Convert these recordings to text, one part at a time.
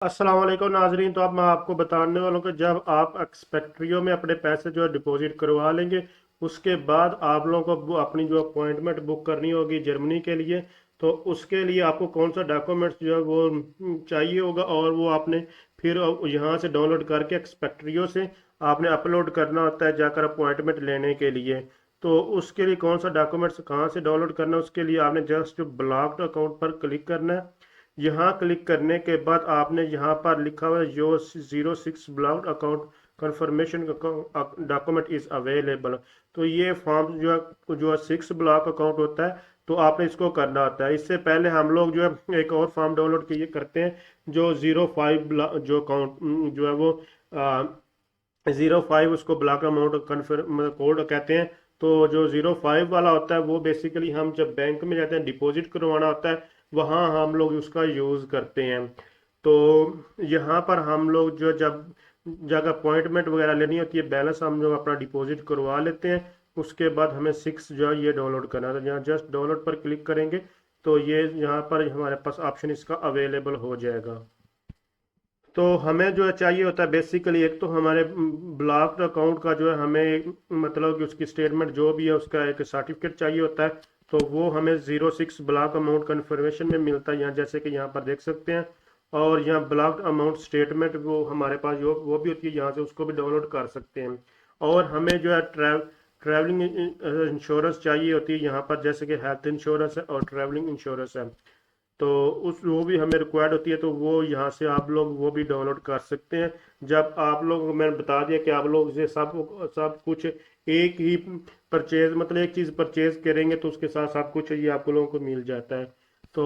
अस्सलाम वालेकुम नाजरीन। तो अब मैं आपको बताने वाला हूँ कि जब आप एक्सपेक्ट्रियो में अपने पैसे जो है डिपॉजिट करवा लेंगे, उसके बाद आप लोगों को अपनी जो अपॉइंटमेंट बुक करनी होगी जर्मनी के लिए। तो उसके लिए आपको कौन सा डॉक्यूमेंट्स जो है वो चाहिए होगा, और वो आपने फिर यहाँ से डाउनलोड करके एक्सपेक्ट्रियो से आपने अपलोड करना होता है जाकर अपॉइंटमेंट लेने के लिए। तो उसके लिए कौन सा डॉक्यूमेंट्स कहाँ से डाउनलोड करना है, उसके लिए आपने जस्ट ब्लॉक्ड अकाउंट पर क्लिक करना है। यहाँ क्लिक करने के बाद आपने यहाँ पर लिखा हुआ है जो 06 blocked account confirmation document is available. तो ये फॉर्म जो है 6 ब्लॉक अकाउंट होता है, तो आपने इसको करना होता है। इससे पहले हम लोग जो है एक और फॉर्म डाउनलोड किए करते हैं जो 05 जो अकाउंट जो है वो 05 उसको ब्लॉक अमाउंट कन्फर्म कोड कहते हैं। तो जो 05 वाला होता है वो बेसिकली हम जब बैंक में जाते हैं डिपॉजिट करवाना होता है, वहाँ हम लोग उसका यूज़ करते हैं। तो यहाँ पर हम लोग जो जब जगह अपॉइंटमेंट वगैरह लेनी होती है, बैलेंस हम लोग अपना डिपॉजिट करवा लेते हैं। उसके बाद हमें 6 जो है ये डाउनलोड करना है, तो यहाँ जस्ट डाउनलोड पर क्लिक करेंगे तो ये यहाँ पर हमारे पास ऑप्शन इसका अवेलेबल हो जाएगा। तो हमें जो है चाहिए होता है बेसिकली, एक तो हमारे ब्लॉक्ड अकाउंट का जो है हमें मतलब कि उसकी स्टेटमेंट जो भी है उसका एक सर्टिफिकेट चाहिए होता है। तो वो हमें 06 ब्लॉक अमाउंट कन्फर्मेशन में मिलता है, यहाँ जैसे कि यहाँ पर देख सकते हैं। और यहाँ ब्लॉक्ड अमाउंट स्टेटमेंट वो हमारे पास जो वो भी होती है, यहाँ से उसको भी डाउनलोड कर सकते हैं। और हमें जो है ट्रैवलिंग इंश्योरेंस चाहिए होती है यहाँ पर, जैसे कि हेल्थ इंश्योरेंस है और ट्रैवलिंग इंश्योरेंस है। तो उस वो भी हमें रिक्वायर्ड होती है, तो वो यहाँ से आप लोग वो भी डाउनलोड कर सकते हैं। जब आप लोग मैंने बता दिया कि आप लोग ये सब सब कुछ एक ही परचेज मतलब एक चीज़ परचेज करेंगे तो उसके साथ सब कुछ ये आप लोगों को मिल जाता है। तो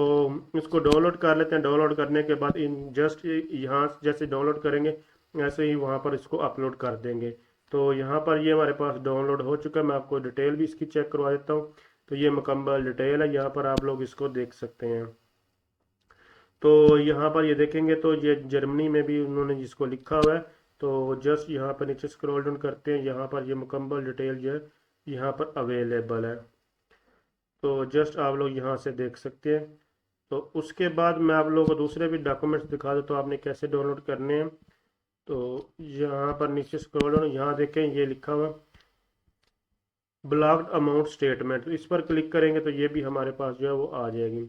इसको डाउनलोड कर लेते हैं। डाउनलोड करने के बाद इन जस्ट यहाँ जैसे डाउनलोड करेंगे ऐसे ही वहाँ पर इसको अपलोड कर देंगे। तो यहाँ पर ये हमारे पास डाउनलोड हो चुका है। मैं आपको डिटेल भी इसकी चेक करवा देता हूँ। तो ये मुकम्मल डिटेल है, यहाँ पर आप लोग इसको देख सकते हैं। तो यहाँ पर ये देखेंगे तो ये जर्मनी में भी उन्होंने जिसको लिखा हुआ है। तो जस्ट यहाँ पर नीचे स्क्रॉल डाउन करते हैं, यहाँ पर ये मुकम्मल डिटेल जो है यहाँ पर अवेलेबल है। तो जस्ट आप लोग यहाँ से देख सकते हैं। तो उसके बाद मैं आप लोगों को दूसरे भी डॉक्यूमेंट्स दिखा दूँ तो आपने कैसे डाउनलोड करने हैं। तो यहाँ पर नीचे स्क्रॉल डाउन यहाँ देखें ये लिखा हुआ ब्लॉक्ड अमाउंट स्टेटमेंट, तो इस पर क्लिक करेंगे तो ये भी हमारे पास जो है वो आ जाएगी।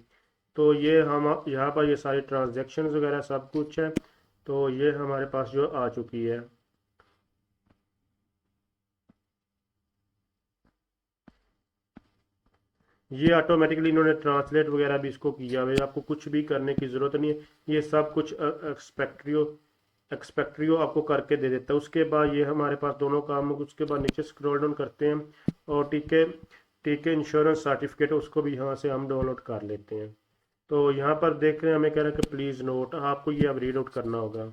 तो ये हम यहाँ पर ये सारी ट्रांजैक्शंस वगैरह सब कुछ है। तो ये हमारे पास जो आ चुकी है। ये ऑटोमेटिकली इन्होंने ट्रांसलेट वगैरह भी इसको किया हुआ है, आपको कुछ भी करने की ज़रूरत नहीं है। ये सब कुछ एक्सपेक्ट्रियो एक्सपेक्ट्रियो आपको करके दे देता है। उसके बाद ये हमारे पास दोनों काम हो, उसके बाद नीचे स्क्रॉल डाउन करते हैं और टीके टीके इंश्योरेंस सर्टिफिकेट उसको भी यहाँ से हम डाउनलोड कर लेते हैं। तो यहाँ पर देख रहे हैं हमें कह रहा है कि प्लीज़ नोट, आपको ये अब रीड आउट करना होगा।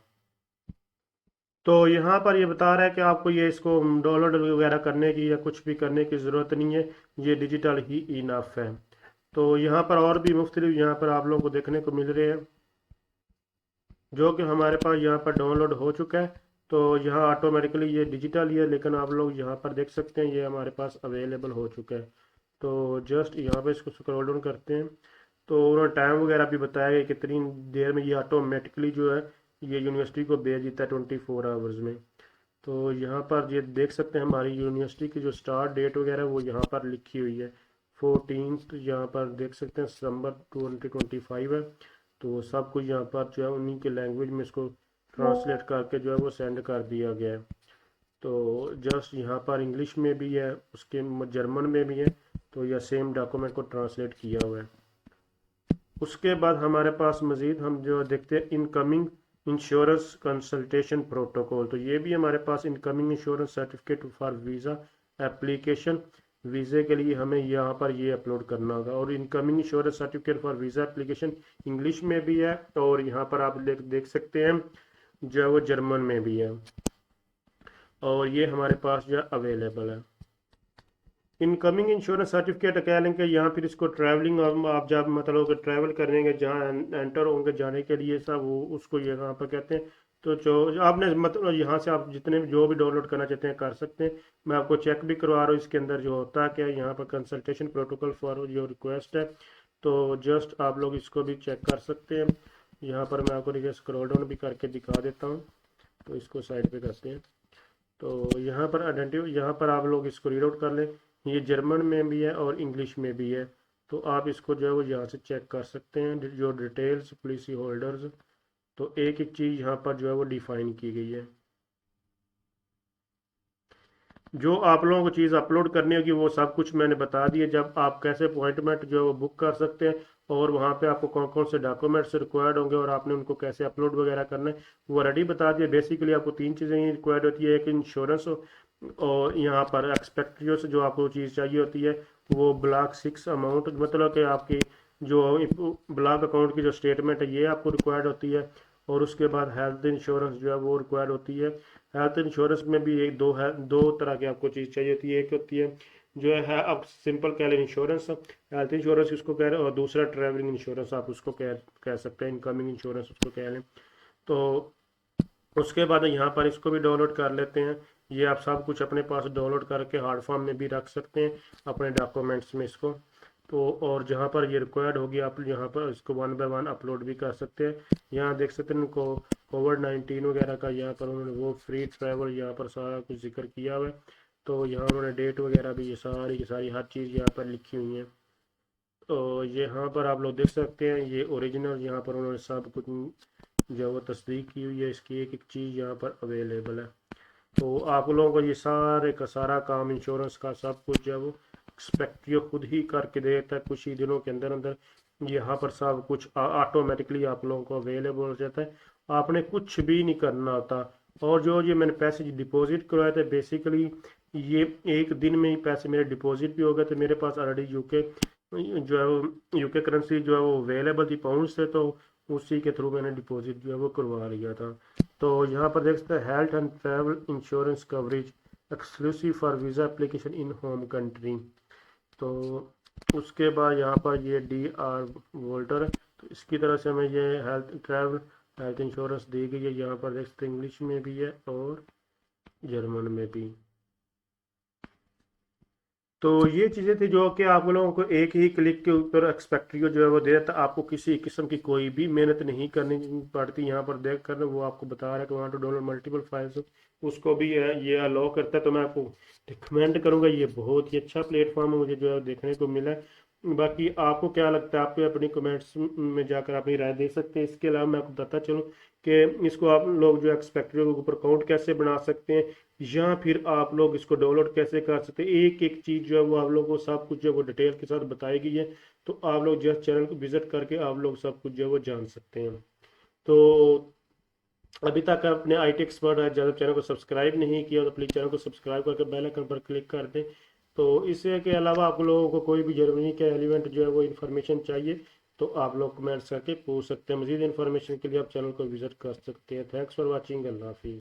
तो यहाँ पर ये बता रहा है कि आपको ये इसको डाउनलोड वगैरह करने की या कुछ भी करने की ज़रूरत नहीं है, ये डिजिटल ही इनफ है। तो यहाँ पर और भी मुख्तलिफ यहाँ पर आप लोगों को देखने को मिल रहे हैं जो कि हमारे पास यहाँ पर डाउनलोड हो चुका है। तो यहाँ ऑटोमेटिकली ये डिजिटल ही है, लेकिन आप लोग यहाँ पर देख सकते हैं ये हमारे पास अवेलेबल हो चुका है। तो जस्ट यहाँ पर इसको स्क्रॉल डाउन करते हैं। तो उन्होंने टाइम वगैरह भी बताया कि कितनी देर में ये ऑटोमेटिकली जो है ये यूनिवर्सिटी को भेज देता है 24 आवर्स में। तो यहाँ पर ये देख सकते हैं हमारी यूनिवर्सिटी की जो स्टार्ट डेट वगैरह वो यहाँ पर लिखी हुई है 14, यहाँ पर देख सकते हैं सितंबर 2025 है। तो सब कुछ यहाँ पर जो है उन्हीं के लैंग्वेज में इसको ट्रांसलेट करके जो है वो सेंड कर दिया गया है। तो जस्ट यहाँ पर इंग्लिश में भी है, उसके जर्मन में भी है। तो यह सेम डॉक्यूमेंट को ट्रांसलेट किया हुआ है। उसके बाद हमारे पास मज़ीद हम जो देखते हैं इनकमिंग इंश्योरेंस कंसल्टेशन प्रोटोकॉल। तो ये भी हमारे पास incoming insurance certificate for visa application, वीज़े के लिए हमें यहाँ पर ये अपलोड करना होगा। और incoming insurance certificate for visa application English में भी है, और यहाँ पर आप देख सकते हैं जो वो जर्मन में भी है। और ये हमारे पास जो अवेलेबल है। इनकमिंग इंश्योरेंस सर्टिफिकेट कह लें कि यहाँ फिर इसको ट्रैवलिंग आप जब मतलब कि ट्रैवल करेंगे जहाँ एंटर होंगे जाने के लिए सब वो उसको यहाँ पर कहते हैं। तो जो आपने मतलब यहाँ से आप जितने भी जो भी डाउनलोड करना चाहते हैं कर सकते हैं। मैं आपको चेक भी करवा रहा हूँ इसके अंदर जो होता है क्या है। यहाँ पर consultation protocol for your request है। तो जस्ट आप लोग इसको भी चेक कर सकते हैं। यहाँ पर मैं आपको देखिए स्क्रॉल डाउन भी करके दिखा देता हूँ। तो इसको साइड पे करते हैं। तो यहाँ पर आइडेंटिटी, यहाँ पर आप लोग इसको रीड आउट कर लें। ये जर्मन में भी है और इंग्लिश में भी है। तो आप इसको जो है वो यहाँ से चेक कर सकते हैं, जो डिटेल्स पॉलिसी होल्डर्स। तो एक एक चीज़ यहाँ पर जो है वो डिफाइन की गई है। जो आप लोगों को चीज़ अपलोड करनी होगी वो सब कुछ मैंने बता दिया, जब आप कैसे अपॉइंटमेंट जो है वो बुक कर सकते हैं, और वहाँ पे आपको कौन कौन से डॉक्यूमेंट्स रिक्वायर्ड होंगे और आपने उनको कैसे अपलोड वगैरह करना है वो रेडी बता दिया। बेसिकली आपको तीन चीज़ें ही रिक्वायर्ड होती है, एक इंश्योरेंस, और यहाँ पर एक्सपेक्ट्रियो से जो आपको चीज़ चाहिए होती है वो ब्लॉक 6 अमाउंट, मतलब कि आपकी जो ब्लॉक अकाउंट की जो स्टेटमेंट है ये आपको रिक्वायर्ड होती है। और उसके बाद हेल्थ इंश्योरेंस जो है वो रिक्वायर्ड होती है। हेल्थ इंश्योरेंस में भी एक दो है, दो तरह की आपको चीज़ चाहिए होती है। एक होती है जो है अब सिंपल कह लें इंश्योरेंस, हेल्थ इंश्योरेंस उसको कह रहे हैं, और दूसरा ट्रैवलिंग इंश्योरेंस आप उसको कह सकते हैं, इनकमिंग इंश्योरेंस उसको कह लें। तो उसके बाद यहाँ पर इसको भी डाउनलोड कर लेते हैं। ये आप सब कुछ अपने पास डाउनलोड करके हार्ड फॉर्म में भी रख सकते हैं अपने डॉक्यूमेंट्स में इसको। तो और जहाँ पर ये रिक्वायर्ड होगी आप यहाँ पर इसको 1 बाय 1 अपलोड भी कर सकते हैं। यहाँ देख सकते हैं उनको कोविड-19 वगैरह का, यहाँ पर उन्होंने वो फ्री ट्रैवल यहाँ पर सारा कुछ जिक्र किया हुआ है। तो यहाँ उन्होंने डेट वगैरह भी ये सारी की सारी हर चीज़ यहाँ पर लिखी हुई है। तो यहाँ पर आप लोग देख सकते हैं ये ओरिजिनल, यहाँ पर उन्होंने सब कुछ जो है वो तस्दीक की हुई है, इसकी एक एक चीज़ यहाँ पर अवेलेबल है। तो आप लोगों को ये सारे का सारा काम इंश्योरेंस का सब कुछ जो है वो एक्सपेक्टिव खुद ही करके देता है कुछ ही दिनों के अंदर अंदर। यहाँ पर सब कुछ ऑटोमेटिकली आप लोगों को अवेलेबल हो जाता है, आपने कुछ भी नहीं करना होता। और जो ये मैंने पैसे डिपॉजिट करवाए थे बेसिकली ये एक दिन में ही पैसे मेरे डिपॉजिट भी हो गए थे। मेरे पास ऑलरेडी यूके जो है वो यूके करेंसी जो है वो अवेलेबल थी पाउंड से, तो उसी के थ्रू मैंने डिपॉजिट जो है वो करवा लिया था। तो यहाँ पर देख सकते हैं health and travel insurance coverage exclusive for visa application in home country. तो उसके बाद यहाँ पर ये DR वोल्टर, तो इसकी तरह से हमें ये हेल्थ इंश्योरेंस दी गई है। यहाँ पर देख सकते हैं इंग्लिश में भी है और जर्मन में भी। तो ये चीज़ें थी जो कि आप लोगों को एक ही क्लिक के ऊपर एक्सपेक्ट्रियो जो है वो दे देता, आपको किसी किस्म की कोई भी मेहनत नहीं करनी पड़ती। यहाँ पर देख कर वो आपको बता रहा है कि वहाँ टू डाउनलोड मल्टीपल फाइल्स, उसको भी ये अलाउ करता है। तो मैं आपको रिकमेंड करूँगा, ये बहुत ही अच्छा प्लेटफॉर्म है मुझे जो है देखने को मिला है। बाकी आपको क्या लगता है, आप अपनी कमेंट्स में जाकर अपनी राय दे सकते हैं। इसके अलावा मैं आपको बताता चलूँ कि इसको आप लोग जो एक्सपेक्ट्रियो के ऊपर अकाउंट कैसे बना सकते हैं, या फिर आप लोग इसको डाउनलोड कैसे कर सकते हैं। एक एक चीज़ जो है वो आप लोगों को सब कुछ जो है वो डिटेल के साथ बताई गई है। तो आप लोग जस्ट चैनल को विजिट करके आप लोग सब कुछ जो है वो जान सकते हैं। तो अभी तक आपने IT एक्सपर्ट है ज़्यादा चैनल को सब्सक्राइब नहीं किया तो प्लीज़ चैनल को सब्सक्राइब करके बेल आइकन पर क्लिक कर दें। तो इससे के अलावा आप लोगों को कोई भी जर्मनी के एलिमेंट जो है वो इन्फॉर्मेशन चाहिए तो आप लोग कमेंट्स करके पूछ सकते हैं। मजीद इन्फॉर्मेशन के लिए आप चैनल को विजिट कर सकते हैं। Thanks for watching. अल्लाह हाफिज़।